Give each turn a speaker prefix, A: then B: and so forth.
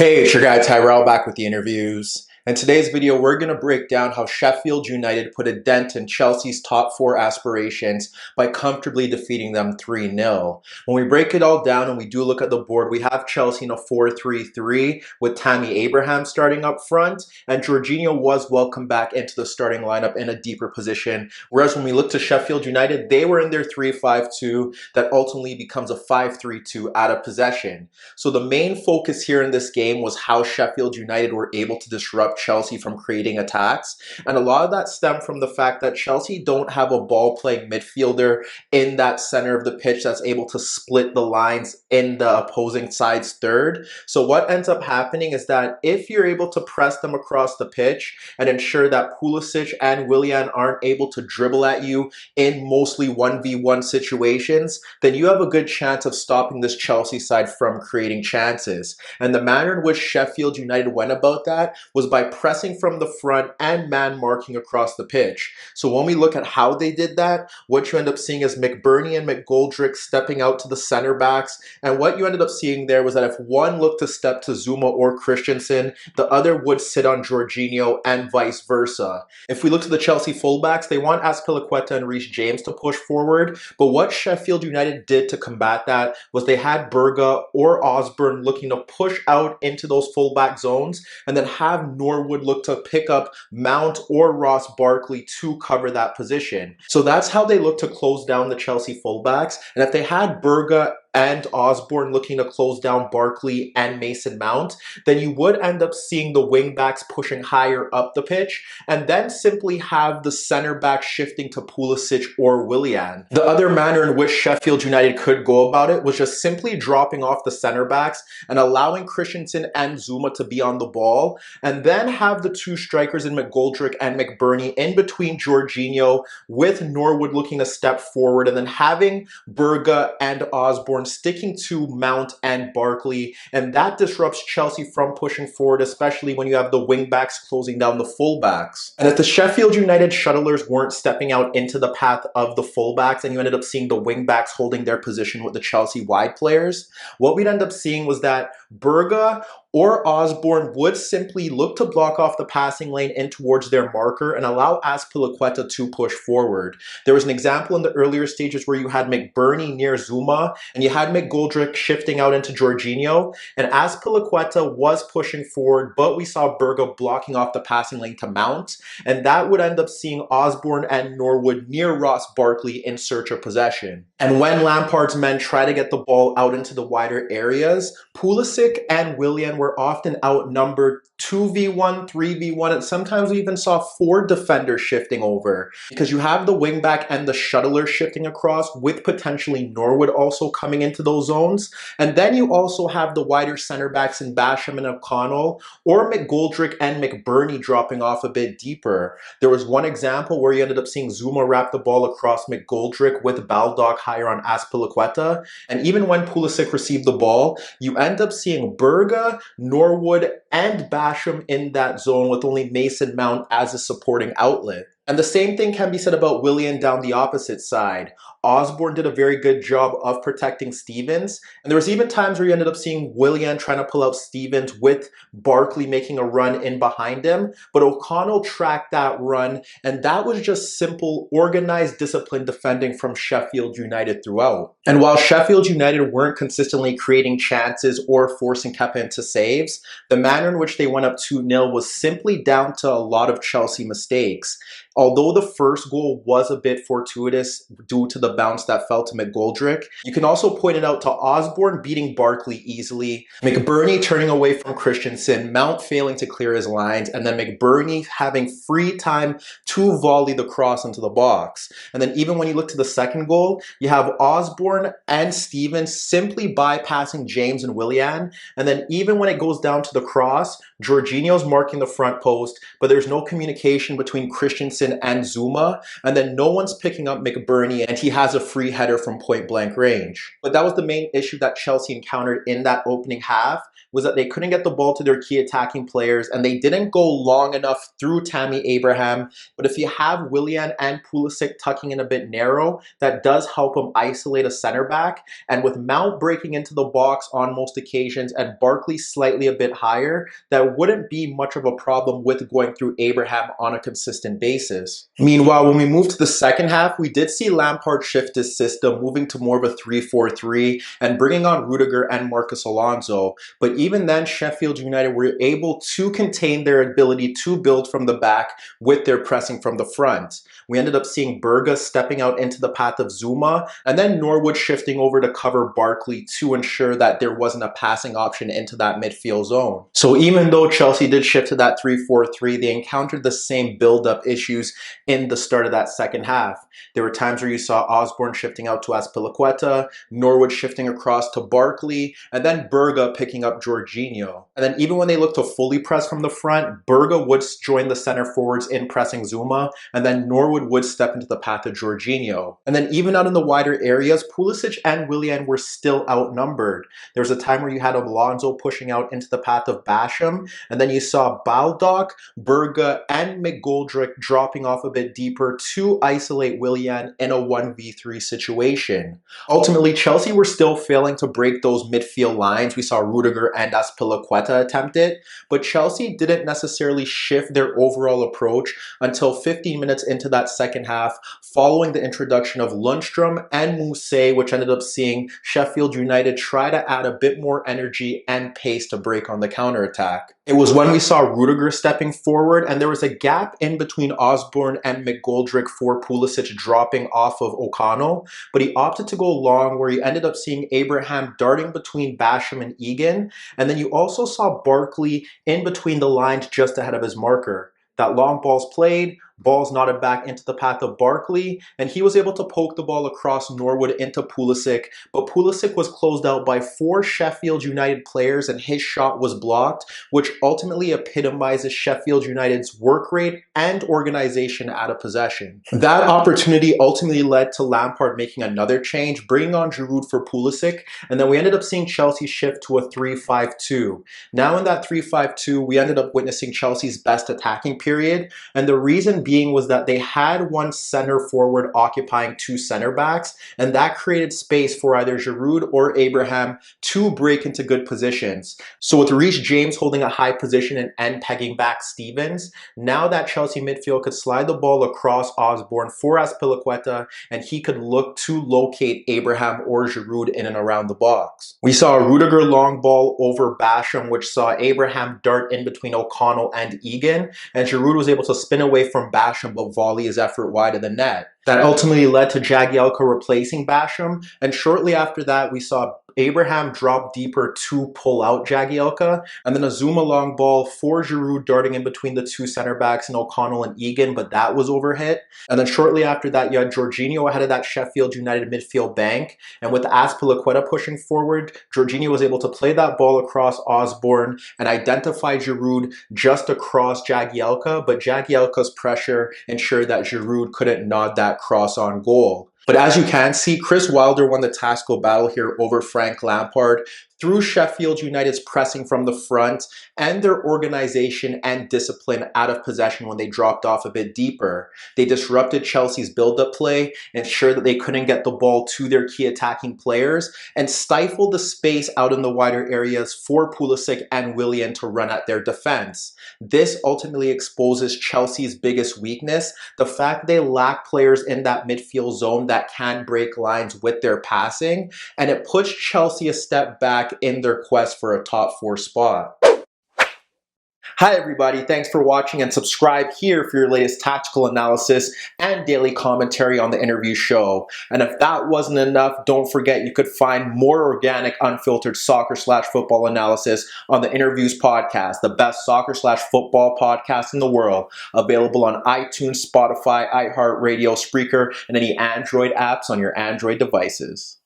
A: Hey, it's your guy Tyrrell back with the interviews. In today's video, we're going to break down how Sheffield United put a dent in Chelsea's top four aspirations by comfortably defeating them 3-0. When we break it all down and we do look at the board, we have Chelsea in a 4-3-3 with Tammy Abraham starting up front, and Jorginho was welcomed back into the starting lineup in a deeper position. Whereas when we look to Sheffield United, they were in their 3-5-2 that ultimately becomes a 5-3-2 out of possession. So the main focus here in this game was how Sheffield United were able to disrupt Chelsea from creating attacks. And a lot of that stemmed from the fact that Chelsea don't have a ball-playing midfielder in that center of the pitch that's able to split the lines in the opposing side's third. So what ends up happening is that if you're able to press them across the pitch and ensure that Pulisic and Willian aren't able to dribble at you in mostly 1v1 situations, then you have a good chance of stopping this Chelsea side from creating chances. And the manner in which Sheffield United went about that was by pressing from the front and man marking across the pitch. So when we look at how they did that, what you end up seeing is McBurnie and McGoldrick stepping out to the center backs. And what you ended up seeing there was that if one looked to step to Zuma or Christensen, the other would sit on Jorginho and vice versa. If we look to the Chelsea fullbacks, they want Azpilicueta and Reece James to push forward. But what Sheffield United did to combat that was they had Berga or Osborne looking to push out into those fullback zones and then have Norwood look to pick up Mount or Ross Barkley to cover that position. So that's how they look to close down the Chelsea fullbacks. And if they had Berga and Osborne looking to close down Barkley and Mason Mount, then you would end up seeing the wing backs pushing higher up the pitch and then simply have the center back shifting to Pulisic or Willian. The other manner in which Sheffield United could go about it was just simply dropping off the center backs and allowing Christensen and Zuma to be on the ball, and then have the two strikers in McGoldrick and McBurnie in between Jorginho with Norwood looking to step forward, and then having Berga and Osborne sticking to Mount and Barkley, and that disrupts Chelsea from pushing forward, especially when you have the wing backs closing down the fullbacks. And if the Sheffield United shuttlers weren't stepping out into the path of the fullbacks and you ended up seeing the wing backs holding their position with the Chelsea wide players, what we'd end up seeing was that Berga or Osborne would simply look to block off the passing lane in towards their marker and allow Azpilicueta to push forward. There was an example in the earlier stages where you had McBurnie near Zuma and you had McGoldrick shifting out into Jorginho, and Azpilicueta was pushing forward, but we saw Berga blocking off the passing lane to Mount, and that would end up seeing Osborne and Norwood near Ross Barkley in search of possession. And when Lampard's men try to get the ball out into the wider areas, Pulisic and Willian were often outnumbered 2v1, 3v1, and sometimes we even saw 4 defenders shifting over, because you have the wingback and the shuttler shifting across with potentially Norwood also coming into those zones. And then you also have the wider center backs in Basham and O'Connell, or McGoldrick and McBurnie dropping off a bit deeper. There was one example where you ended up seeing Zuma wrap the ball across McGoldrick with Baldock higher on Azpilicueta, and even when Pulisic received the ball, you end up seeing Berga, Norwood, and Basham in that zone with only Mason Mount as a supporting outlet. And the same thing can be said about Willian down the opposite side. Osborne did a very good job of protecting Stevens, and there was even times where you ended up seeing Willian trying to pull out Stevens with Barkley making a run in behind him, but O'Connell tracked that run, and that was just simple, organized, disciplined defending from Sheffield United throughout. And while Sheffield United weren't consistently creating chances or forcing Kepa into saves, the manner in which they went up 2-0 was simply down to a lot of Chelsea mistakes. Although the first goal was a bit fortuitous due to the bounce that fell to McGoldrick, you can also point it out to Osborne beating Barkley easily, McBurnie turning away from Christensen, Mount failing to clear his lines, and then McBurnie having free time to volley the cross into the box. And then even when you look to the second goal, you have Osborne and Stevens simply bypassing James and Willian, and then even when it goes down to the cross, Jorginho's marking the front post, but there's no communication between Christensen and Zuma, and then no one's picking up McBurnie, and he has a free header from point blank range. But that was the main issue that Chelsea encountered in that opening half. was that they couldn't get the ball to their key attacking players, and they didn't go long enough through Tammy Abraham. But if you have Willian and Pulisic tucking in a bit narrow, that does help them isolate a center back. And with Mount breaking into the box on most occasions and Barkley slightly a bit higher, that wouldn't be much of a problem with going through Abraham on a consistent basis. Meanwhile, when we moved to the second half, we did see Lampard shift his system, moving to more of a 3-4-3 and bringing on Rudiger and Marcos Alonso. But even then, Sheffield United were able to contain their ability to build from the back with their pressing from the front. We ended up seeing Berga stepping out into the path of Zuma, and then Norwood shifting over to cover Barkley to ensure that there wasn't a passing option into that midfield zone. So even though Chelsea did shift to that 3-4-3, they encountered the same build-up issues in the start of that second half. There were times where you saw Osborne shifting out to Azpilicueta, Norwood shifting across to Barkley, and then Berga picking up Jorginho. And then even when they looked to fully press from the front, Berga would join the center forwards in pressing Zuma, and then Norwood would step into the path of Jorginho. And then even out in the wider areas, Pulisic and Willian were still outnumbered. There was a time where you had Alonso pushing out into the path of Basham, and then you saw Baldock, Berga, and McGoldrick dropping off a bit deeper to isolate Willian in a 1v3 situation. Ultimately, Chelsea were still failing to break those midfield lines. We saw Rudiger and Azpilicueta attempt it, but Chelsea didn't necessarily shift their overall approach until 15 minutes into that second half, following the introduction of Lundstrom and Mousset, which ended up seeing Sheffield United try to add a bit more energy and pace to break on the counterattack. It was when we saw Rudiger stepping forward, and there was a gap in between Osborne and McGoldrick for Pulisic dropping off of O'Connell, but he opted to go long, where you ended up seeing Abraham darting between Basham and Egan, and then you also saw Barkley in between the lines just ahead of his marker. That long ball's played, ball's knotted back into the path of Barkley, and he was able to poke the ball across Norwood into Pulisic, but Pulisic was closed out by 4 Sheffield United players and his shot was blocked, which ultimately epitomizes Sheffield United's work rate and organization out of possession. That opportunity ultimately led to Lampard making another change, bringing on Giroud for Pulisic, and then we ended up seeing Chelsea shift to a 3-5-2. Now in that 3-5-2, we ended up witnessing Chelsea's best attacking period, and the reason being was that they had one center forward occupying 2 center backs, and that created space for either Giroud or Abraham to break into good positions. So with Reece James holding a high position and pegging back Stevens, now that Chelsea midfield could slide the ball across Osborne for Azpilicueta, and he could look to locate Abraham or Giroud in and around the box. We saw a Rudiger long ball over Basham, which saw Abraham dart in between O'Connell and Egan, and Giroud was able to spin away from Basham but volley his effort wide of the net. That ultimately led to Jagielka replacing Basham, and shortly after that we saw Abraham drop deeper to pull out Jagielka, and then a Zuma long ball for Giroud darting in between the 2 center backs in O'Connell and Egan, but that was overhit. And then shortly after that you had Jorginho ahead of that Sheffield United midfield bank, and with Azpilicueta pushing forward, Jorginho was able to play that ball across Osborne and identify Giroud just across Jagielka, but Jagielka's pressure ensured that Giroud couldn't nod that cross on goal. But as you can see, Chris Wilder won the tactical battle here over Frank Lampard through Sheffield United's pressing from the front and their organization and discipline out of possession when they dropped off a bit deeper. They disrupted Chelsea's build-up play, ensured that they couldn't get the ball to their key attacking players, and stifled the space out in the wider areas for Pulisic and Willian to run at their defense. This ultimately exposes Chelsea's biggest weakness, the fact they lack players in that midfield zone that can break lines with their passing, and it puts Chelsea a step back in their quest for a top 4 spot. Hi everybody, thanks for watching, and subscribe here for your latest tactical analysis and daily commentary on the InnerViews show. And if that wasn't enough, don't forget you could find more organic, unfiltered soccer/football analysis on the InnerViews podcast, the best soccer/football podcast in the world, available on iTunes, Spotify, iHeartRadio, Spreaker, and any Android apps on your Android devices.